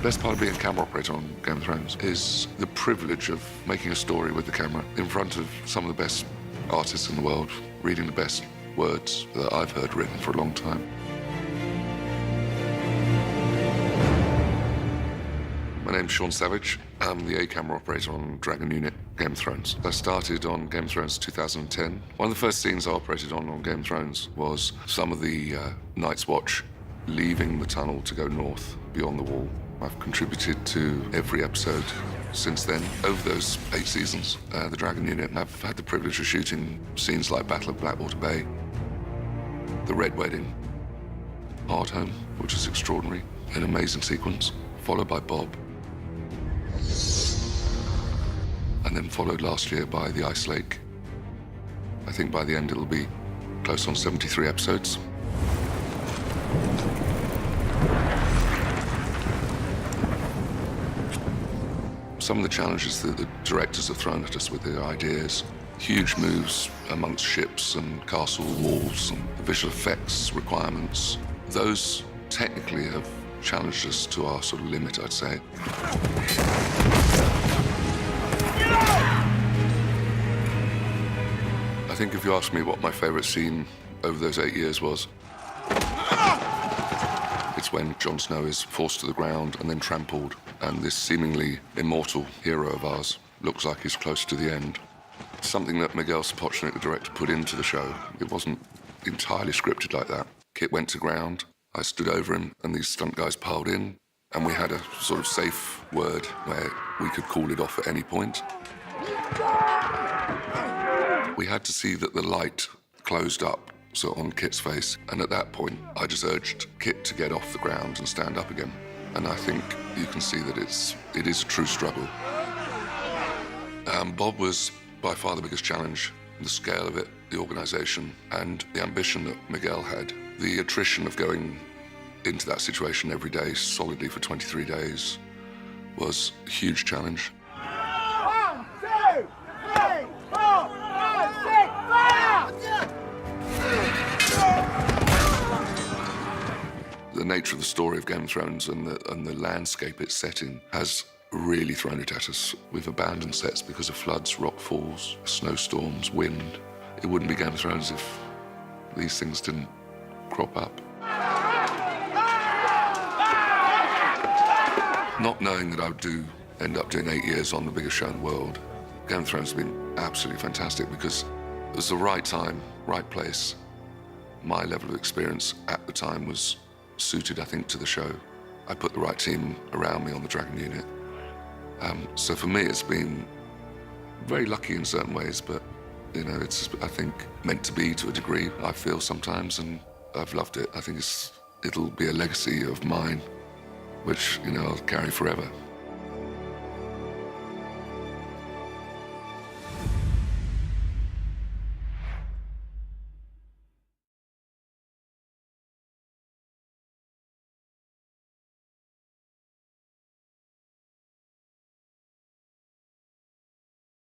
Best part of being a camera operator on Game of Thrones is the privilege of making a story with the camera in front of some of the best artists in the world, reading the best words that I've heard written for a long time. My name's Sean Savage. I'm the A camera operator on Dragon Unit, Game of Thrones. I started on Game of Thrones 2010. One of the first scenes I operated on Game of Thrones was some of the Night's Watch leaving the tunnel to go north beyond the wall. I've contributed to every episode since then. Over those 8 seasons, the Dragon Unit have had the privilege of shooting scenes like Battle of Blackwater Bay, The Red Wedding, Hardhome, which is extraordinary, an amazing sequence, followed by Bob, and then followed last year by The Ice Lake. I think by the end it'll be close on 73 episodes. Some of the challenges that the directors have thrown at us with their ideas, huge moves amongst ships and castle walls and the visual effects requirements, those technically have challenged us to our sort of limit, I'd say. I think if you ask me what my favorite scene over those 8 years was, it's when Jon Snow is forced to the ground and then trampled, and this seemingly immortal hero of ours looks like he's close to the end. Something that Miguel Sapochnik, the director, put into the show. It wasn't entirely scripted like that. Kit went to ground, I stood over him, and these stunt guys piled in, and we had a sort of safe word where we could call it off at any point. We had to see that the light closed up, so on Kit's face, and at that point, I just urged Kit to get off the ground and stand up again. And I think you can see that it is a true struggle. Bob was by far the biggest challenge, the scale of it, the organization, and the ambition that Miguel had. The attrition of going into that situation every day, solidly for 23 days, was a huge challenge. 1, 2, 3, 4, 5, 6, fire! The nature of the story of Game of Thrones and the landscape it's set in has really thrown it at us. We've abandoned sets because of floods, rock falls, snowstorms, wind. It wouldn't be Game of Thrones if these things didn't crop up. Not knowing that I would end up doing 8 years on the biggest show in the world, Game of Thrones has been absolutely fantastic because it was the right time, right place. My level of experience at the time was suited, I think, to the show. I put the right team around me on the Dragon Unit. So for me, it's been very lucky in certain ways, but, you know, it's, I think, meant to be to a degree, I feel sometimes, and I've loved it. I think it'll be a legacy of mine, which, you know, I'll carry forever.